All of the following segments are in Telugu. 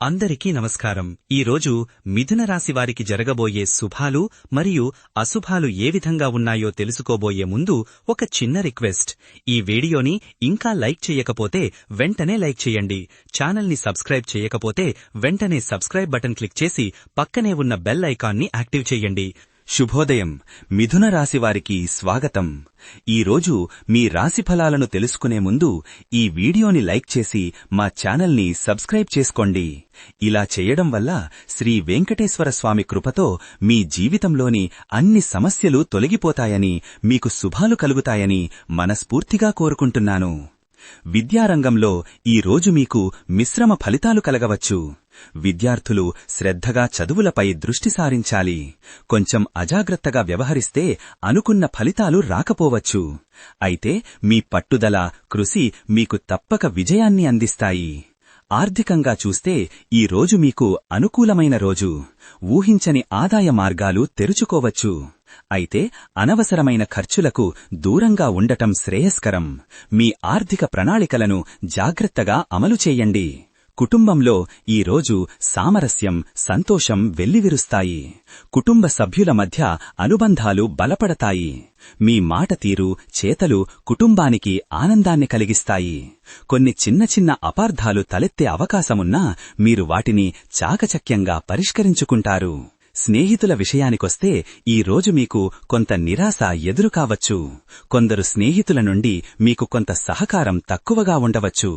అందరికీ నమస్కారం. ఈరోజు మిథున రాశి వారికి జరగబోయే శుభాలు మరియు అశుభాలు ఏ విధంగా ఉన్నాయో తెలుసుకోబోయే ముందు ఒక చిన్న రిక్వెస్ట్. ఈ వీడియోని ఇంకా లైక్ చేయకపోతే వెంటనే లైక్ చేయండి. ఛానల్ని సబ్స్క్రైబ్ చేయకపోతే వెంటనే సబ్స్క్రైబ్ బటన్ క్లిక్ చేసి పక్కనే ఉన్న బెల్ ఐకాన్ని యాక్టివ్ చేయండి. శుభోదయం. మిథున రాశివారికి స్వాగతం. ఈరోజు మీ రాశి ఫలాలను తెలుసుకునే ముందు ఈ వీడియోని లైక్ చేసి మా ఛానల్ని సబ్స్క్రైబ్ చేసుకోండి. ఇలా చేయడం వల్ల శ్రీ వెంకటేశ్వర స్వామి కృపతో మీ జీవితంలోని అన్ని సమస్యలు తొలగిపోతాయని, మీకు శుభాలు కలుగుతాయని మనస్ఫూర్తిగా కోరుకుంటున్నాను. విద్యారంగంలో ఈరోజు మీకు మిశ్రమ ఫలితాలు కలగవచ్చు. విద్యార్థులు శ్రద్ధగా చదువులపై దృష్టి సారించాలి. కొంచెం అజాగ్రత్తగా వ్యవహరిస్తే అనుకున్న ఫలితాలు రాకపోవచ్చు. అయితే మీ పట్టుదల, కృషి మీకు తప్పక విజయాన్ని అందిస్తాయి. ఆర్థికంగా చూస్తే ఈ రోజు మీకు అనుకూలమైన రోజు. ఊహించని ఆదాయ మార్గాలు తెరుచుకోవచ్చు. అయితే అనవసరమైన ఖర్చులకు దూరంగా ఉండటం శ్రేయస్కరం. మీ ఆర్థిక ప్రణాళికలను జాగ్రత్తగా అమలు చేయండి. కుటుంబంలో ఈరోజు సామరస్యం, సంతోషం వెల్లివిరుస్తాయి. కుటుంబ సభ్యుల మధ్య అనుబంధాలు బలపడతాయి. మీ మాట తీరు, చేతలు కుటుంబానికి ఆనందాన్ని కలిగిస్తాయి. కొన్ని చిన్న చిన్న అపార్థాలు తలెత్తే అవకాశమున్నా మీరు వాటిని చాకచక్యంగా పరిష్కరించుకుంటారు. స్నేహితుల విషయానికొస్తే ఈ రోజు మీకు కొంత నిరాశ ఎదురుకావచ్చు. కొందరు స్నేహితుల నుండి మీకు కొంత సహకారం తక్కువగా ఉండవచ్చు.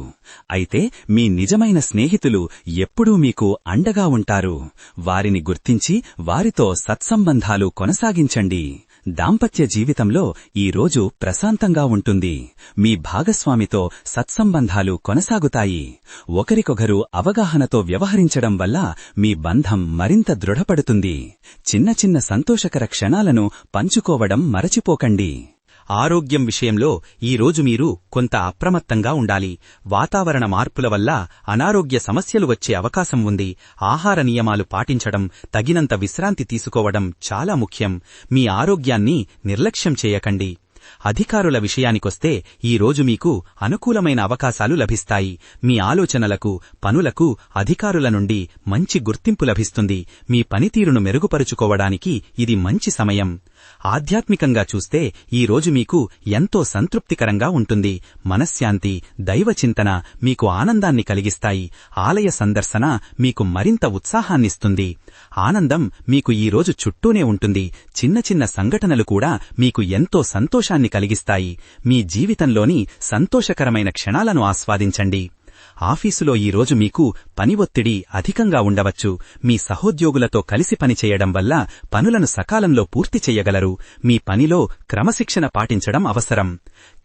అయితే మీ నిజమైన స్నేహితులు ఎప్పుడూ మీకు అండగా ఉంటారు. వారిని గుర్తించి వారితో సత్సంబంధాలు కొనసాగించండి. దాంపత్య జీవితంలో ఈ రోజు ప్రశాంతంగా ఉంటుంది. మీ భాగస్వామితో సత్సంబంధాలు కొనసాగుతాయి. ఒకరికొకరు అవగాహనతో వ్యవహరించడం వల్ల మీ బంధం మరింత దృఢపడుతుంది. చిన్న చిన్న సంతోషకర క్షణాలను పంచుకోవడం మరచిపోకండి. ఆరోగ్యం విషయంలో ఈరోజు మీరు కొంత అప్రమత్తంగా ఉండాలి. వాతావరణ మార్పుల వల్ల అనారోగ్య సమస్యలు వచ్చే అవకాశం ఉంది. ఆహార నియమాలు పాటించడం, తగినంత విశ్రాంతి తీసుకోవడం చాలా ముఖ్యం. మీ ఆరోగ్యాన్ని నిర్లక్ష్యం చేయకండి. అధికారుల విషయానికొస్తే ఈరోజు మీకు అనుకూలమైన అవకాశాలు లభిస్తాయి. మీ ఆలోచనలకు, పనులకు అధికారుల నుండి మంచి గుర్తింపు లభిస్తుంది. మీ పనితీరును మెరుగుపరుచుకోవడానికి ఇది మంచి సమయం. ఆధ్యాత్మికంగా చూస్తే ఈరోజు మీకు ఎంతో సంతృప్తికరంగా ఉంటుంది. మనశ్శాంతి, దైవచింతన మీకు ఆనందాన్ని కలిగిస్తాయి. ఆలయ సందర్శన మీకు మరింత ఉత్సాహాన్నిస్తుంది. ఆనందం మీకు ఈరోజు చుట్టూనే ఉంటుంది. చిన్న చిన్న సంఘటనలు కూడా మీకు ఎంతో సంతోషాన్ని కలిగిస్తాయి. మీ జీవితంలోని సంతోషకరమైన క్షణాలను ఆస్వాదించండి. ఆఫీసులో ఈరోజు మీకు పని ఒత్తిడి అధికంగా ఉండవచ్చు. మీ సహోద్యోగులతో కలిసి పనిచేయడం వల్ల పనులను సకాలంలో పూర్తి చెయ్యగలరు. మీ పనిలో క్రమశిక్షణ పాటించడం అవసరం.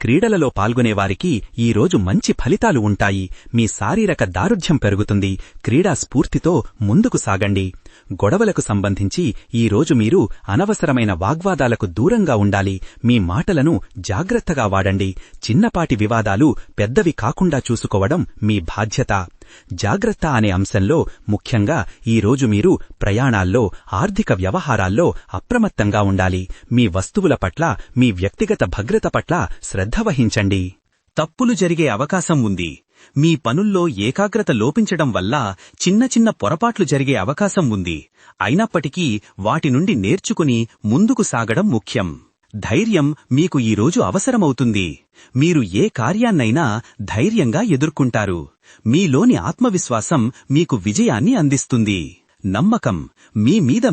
క్రీడలలో పాల్గొనేవారికి ఈరోజు మంచి ఫలితాలు ఉంటాయి. మీ శారీరక దారుఢ్యం పెరుగుతుంది. క్రీడా స్ఫూర్తితో ముందుకు సాగండి. గొడవలకు సంబంధించి ఈరోజు మీరు అనవసరమైన వాగ్వాదాలకు దూరంగా ఉండాలి. మీ మాటలను జాగ్రత్తగా వాడండి. చిన్నపాటి వివాదాలు పెద్దవి కాకుండా చూసుకోవడం మీ బాధ్యత. జాగ్రత్త అనే అంశంలో ముఖ్యంగా ఈరోజు మీరు ప్రయాణాల్లో, ఆర్థిక వ్యవహారాల్లో అప్రమత్తంగా ఉండాలి. మీ వస్తువుల పట్ల, మీ వ్యక్తిగత భద్రత పట్ల శ్రద్ధ వహించండి. తప్పులు జరిగే అవకాశం ఉంది. మీ పనుల్లో ఏకాగ్రత లోపించడం వల్ల చిన్న చిన్న పొరపాట్లు జరిగే అవకాశం ఉంది. అయినప్పటికీ వాటి నుండి నేర్చుకుని ముందుకు సాగడం ముఖ్యం. ధైర్యం మీకు ఈరోజు అవసరమవుతుంది. మీరు ఏ కార్యాన్నైనా ధైర్యంగా ఎదుర్కొంటారు. మీలోని ఆత్మవిశ్వాసం మీకు విజయాన్ని అందిస్తుంది. నమ్మకం మీ మీద,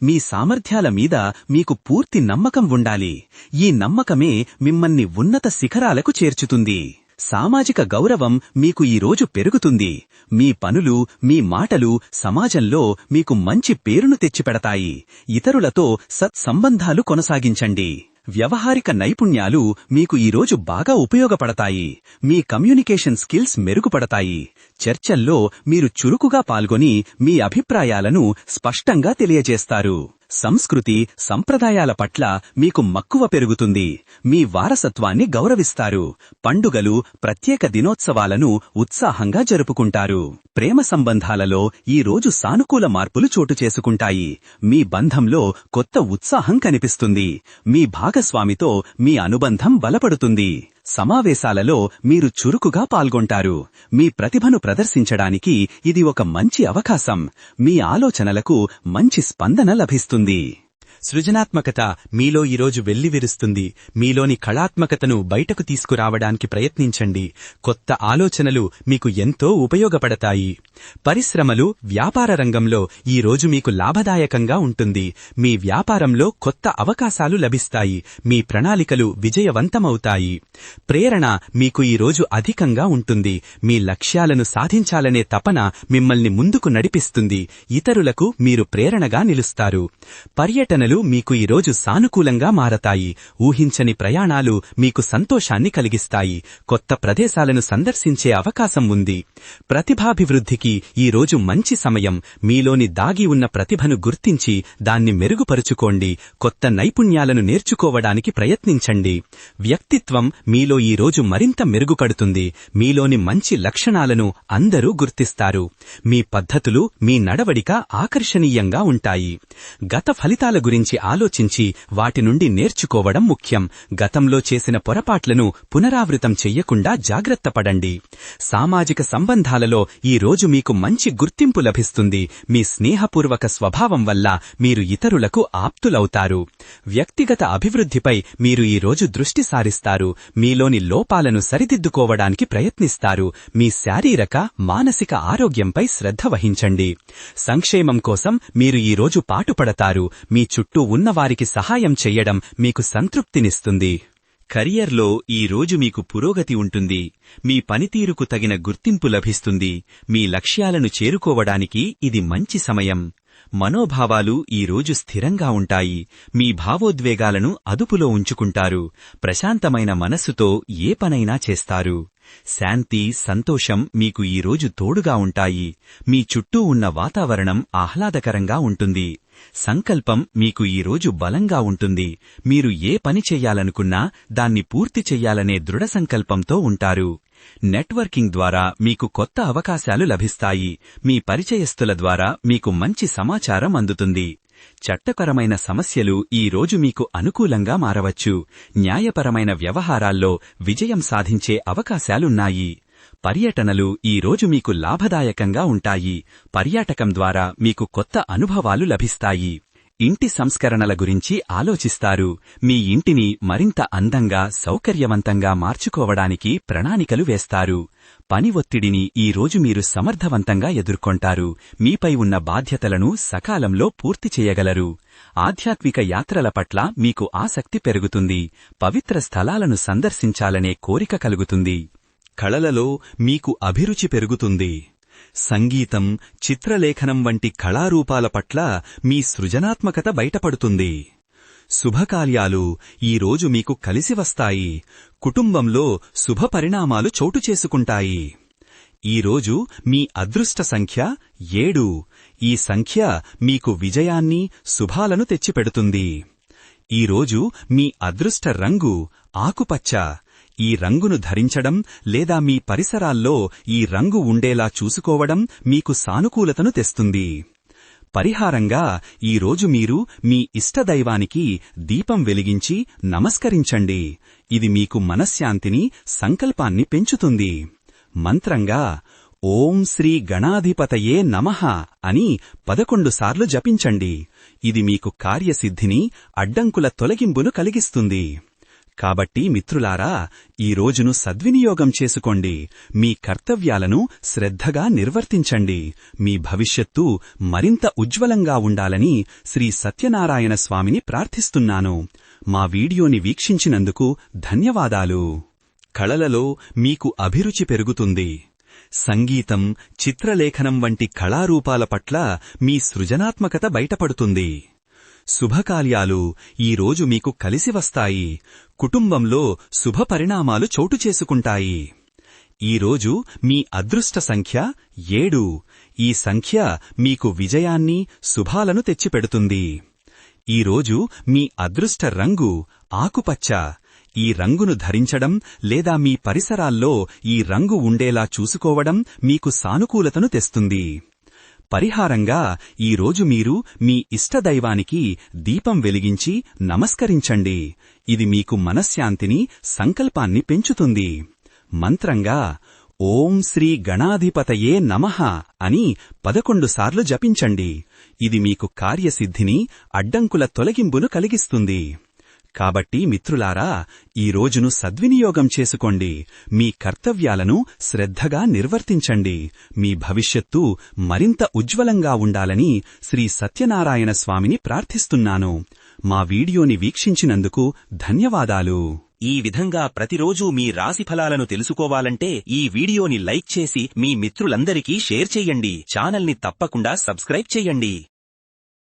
మీ సామర్థ్యాల మీద మీకు పూర్తి నమ్మకం ఉండాలి. ఈ నమ్మకమే మిమ్మల్ని ఉన్నత శిఖరాలకు చేర్చుతుంది. సామాజిక గౌరవం మీకు ఈరోజు పెరుగుతుంది. మీ పనులు, మీ మాటలు సమాజంలో మీకు మంచి పేరును తెచ్చిపెడతాయి. ఇతరులతో సత్సంబంధాలు కొనసాగించండి. వ్యవహారిక నైపుణ్యాలు మీకు ఈరోజు బాగా ఉపయోగపడతాయి. మీ కమ్యూనికేషన్ స్కిల్స్ మెరుగుపడతాయి. చర్చల్లో మీరు చురుకుగా పాల్గొని మీ అభిప్రాయాలను స్పష్టంగా తెలియజేస్తారు. సంస్కృతి, సంప్రదాయాల పట్ల మీకు మక్కువ పెరుగుతుంది. మీ వారసత్వాన్ని గౌరవిస్తారు. పండుగలు, ప్రత్యేక దినోత్సవాలను ఉత్సాహంగా జరుపుకుంటారు. ప్రేమ సంబంధాలలో ఈ రోజు సానుకూల మార్పులు చోటు చేసుకుంటాయి. మీ బంధంలో కొత్త ఉత్సాహం కనిపిస్తుంది. మీ భాగస్వామితో మీ అనుబంధం బలపడుతుంది. సమావేశాలలో మీరు చురుకుగా పాల్గొంటారు. మీ ప్రతిభను ప్రదర్శించడానికి ఇది ఒక మంచి అవకాశం. మీ ఆలోచనలకు మంచి స్పందన లభిస్తుంది. సృజనాత్మకత మీలో ఈరోజు వెల్లివిరుస్తుంది. మీలోని కళాత్మకతను బయటకు తీసుకురావడానికి ప్రయత్నించండి. కొత్త ఆలోచనలు మీకు ఎంతో ఉపయోగపడతాయి. పరిశ్రమలు, వ్యాపార రంగంలో ఈరోజు మీకు లాభదాయకంగా ఉంటుంది. మీ వ్యాపారంలో కొత్త అవకాశాలు లభిస్తాయి. మీ ప్రణాళికలు విజయవంతమవుతాయి. ప్రేరణ మీకు ఈరోజు అధికంగా ఉంటుంది. మీ లక్ష్యాలను సాధించాలనే తపన మిమ్మల్ని ముందుకు నడిపిస్తుంది. ఇతరులకు మీరు ప్రేరణగా నిలుస్తారు. పర్యటనలు మీకు ఈరోజు సానుకూలంగా మారతాయి. ఊహించని ప్రయాణాలు మీకు సంతోషాన్ని కలిగిస్తాయి. కొత్త ప్రదేశాలను సందర్శించే అవకాశం ఉంది. ప్రతిభాభివృద్ధికి ఈరోజు మంచి సమయం. మీలోని దాగి ఉన్న ప్రతిభను గుర్తించి దాన్ని మెరుగుపరుచుకోండి. కొత్త నైపుణ్యాలను నేర్చుకోవడానికి ప్రయత్నించండి. వ్యక్తిత్వం మీలో ఈరోజు మరింత మెరుగుపడుతుంది. మీలోని మంచి లక్షణాలను అందరూ గుర్తిస్తారు. మీ పద్ధతులు, మీ నడవడిక ఆకర్షణీయంగా ఉంటాయి. గత ఫలితాల గురించి ఆలోచించి వాటి నుండి నేర్చుకోవడం ముఖ్యం. గతంలో చేసిన పొరపాట్లను పునరావృతం చెయ్యకుండా జాగ్రత్త పడండి. సామాజిక సంబంధాలలో ఈ రోజు మీకు మంచి గుర్తింపు లభిస్తుంది. మీ స్నేహపూర్వక స్వభావం వల్ల మీరు ఇతరులకు ఆప్తులవుతారు. వ్యక్తిగత అభివృద్ధిపై మీరు ఈ రోజు దృష్టి సారిస్తారు. మీలోని లోపాలను సరిదిద్దుకోవడానికి ప్రయత్నిస్తారు. మీ శారీరక, మానసిక ఆరోగ్యంపై శ్రద్ధ వహించండి. సంక్షేమం కోసం మీరు ఈ రోజు పాటుపడతారు. మీ చుట్టూ ఉన్నవారికి సహాయం చెయ్యడం మీకు సంతృప్తినిస్తుంది. కెరియర్లో ఈ రోజు మీకు పురోగతి ఉంటుంది. మీ పనితీరుకు తగిన గుర్తింపు లభిస్తుంది. మీ లక్ష్యాలను చేరుకోవడానికి ఇది మంచి సమయం. మనోభావాలు ఈ రోజు స్థిరంగా ఉంటాయి. మీ భావోద్వేగాలను అదుపులో ఉంచుకుంటారు. ప్రశాంతమైన మనస్సుతో ఏ పనైనా చేస్తారు. శాంతి, సంతోషం మీకు ఈరోజు తోడుగా ఉంటాయి. మీ చుట్టూ ఉన్న వాతావరణం ఆహ్లాదకరంగా ఉంటుంది. సంకల్పం మీకు ఈరోజు బలంగా ఉంటుంది. మీరు ఏ పని చెయ్యాలనుకున్నా దాన్ని పూర్తి చెయ్యాలనే దృఢ సంకల్పంతో ఉంటారు. నెట్వర్కింగ్ ద్వారా మీకు కొత్త అవకాశాలు లభిస్తాయి. మీ పరిచయస్తుల ద్వారా మీకు మంచి సమాచారం అందుతుంది. చట్టపరమైన సమస్యలు ఈ రోజు మీకు అనుకూలంగా మారవచ్చు. న్యాయపరమైన వ్యవహారాల్లో విజయం సాధించే అవకాశాలున్నాయి. పర్యటనలు ఈ రోజు మీకు లాభదాయకంగా ఉంటాయి. పర్యాటకం ద్వారా మీకు కొత్త అనుభవాలు లభిస్తాయి. ఇంటి సంస్కరణల గురించి ఆలోచిస్తారు. మీ ఇంటిని మరింత అందంగా, సౌకర్యవంతంగా మార్చుకోవడానికి ప్రణాళికలు వేస్తారు. పని ఒత్తిడిని ఈ రోజు మీరు సమర్థవంతంగా ఎదుర్కొంటారు. మీపై ఉన్న బాధ్యతలను సకాలంలో పూర్తి చేయగలరు. ఆధ్యాత్మిక యాత్రల పట్ల మీకు ఆసక్తి పెరుగుతుంది. పవిత్ర స్థలాలను సందర్శించాలనే కోరిక కలుగుతుంది. కళలలో మీకు అభిరుచి పెరుగుతుంది. సంగీతం, చిత్రలేఖనం వంటి కళారూపాల పట్ల మీ సృజనాత్మకత బయటపడుతుంది. శుభకార్యాలు ఈ రోజు మీకు కలిసి వస్తాయి. కుటుంబంలో శుభ పరిణామాలు చోటు చేసుకుంటాయి. ఈరోజు మీ అదృష్ట సంఖ్య 7. ఈ సంఖ్య మీకు విజయాన్ని, శుభాలను తెచ్చిపెడుతుంది. ఈరోజు మీ అదృష్ట రంగు ఆకుపచ్చ. ఈ రంగును ధరించడం లేదా మీ పరిసరాల్లో ఈ రంగు ఉండేలా చూసుకోవడం మీకు సానుకూలతను తెస్తుంది. పరిహారంగా ఈరోజు మీరు మీ ఇష్టదైవానికి దీపం వెలిగించి నమస్కరించండి. ఇది మీకు మనశ్శాంతిని, సంకల్పాన్ని పెంచుతుంది. మంత్రంగా ఓం శ్రీ గణాధిపతయే నమః అని 11 సార్లు జపించండి. ఇది మీకు కార్యసిద్ధిని, అడ్డంకుల తొలగింపును కలిగిస్తుంది. కాబట్టి మిత్రులారా, ఈ రోజును సద్వినియోగం చేసుకోండి. మీ కర్తవ్యాలను శ్రద్ధగా నిర్వర్తించండి. మీ భవిష్యత్తు మరింత ఉజ్వలంగా ఉండాలని శ్రీ సత్యనారాయణ స్వామిని ప్రార్థిస్తున్నాను. మా వీడియోని వీక్షించినందుకు ధన్యవాదాలు. కళలలో మీకు అభిరుచి పెరుగుతుంది. సంగీతం, చిత్రలేఖనం వంటి కళారూపాల పట్ల మీ సృజనాత్మకత బయటపడుతుంది. శుభకార్యాలు ఈ రోజు మీకు కలిసి వస్తాయి. కుటుంబంలో శుభ పరిణామాలు చోటు చేసుకుంటాయి. ఈరోజు మీ అదృష్ట సంఖ్య 7. ఈ సంఖ్య మీకు విజయాన్ని, శుభాలను తెచ్చిపెడుతుంది. ఈరోజు మీ అదృష్ట రంగు ఆకుపచ్చ. ఈ రంగును ధరించడం లేదా మీ పరిసరాల్లో ఈ రంగు ఉండేలా చూసుకోవడం మీకు సానుకూలతను తెస్తుంది. పరిహారంగా ఈరోజు మీరు మీ ఇష్టదైవానికి దీపం వెలిగించి నమస్కరించండి. ఇది మీకు మనశ్శాంతిని, సంకల్పాన్ని పెంచుతుంది. మంత్రంగా ఓం శ్రీ గణాధిపతయే నమః అని 11 సార్లు జపించండి. ఇది మీకు కార్యసిద్ధిని, అడ్డంకుల తొలగింపును కలిగిస్తుంది. కాబట్టి మిత్రులారా, ఈ రోజును సద్వినియోగం చేసుకోండి. మీ కర్తవ్యాలను శ్రద్ధగా నిర్వర్తించండి. మీ భవిష్యత్తు మరింత ఉజ్వలంగా ఉండాలని శ్రీ సత్యనారాయణ స్వామిని ప్రార్థిస్తున్నాను. మా వీడియోని వీక్షించినందుకు ధన్యవాదాలు. ఈ విధంగా ప్రతిరోజూ మీ రాశిఫలాలను తెలుసుకోవాలంటే ఈ వీడియోని లైక్ చేసి మీ మిత్రులందరికీ షేర్ చెయ్యండి. ఛానల్ని తప్పకుండా సబ్స్క్రైబ్ చెయ్యండి.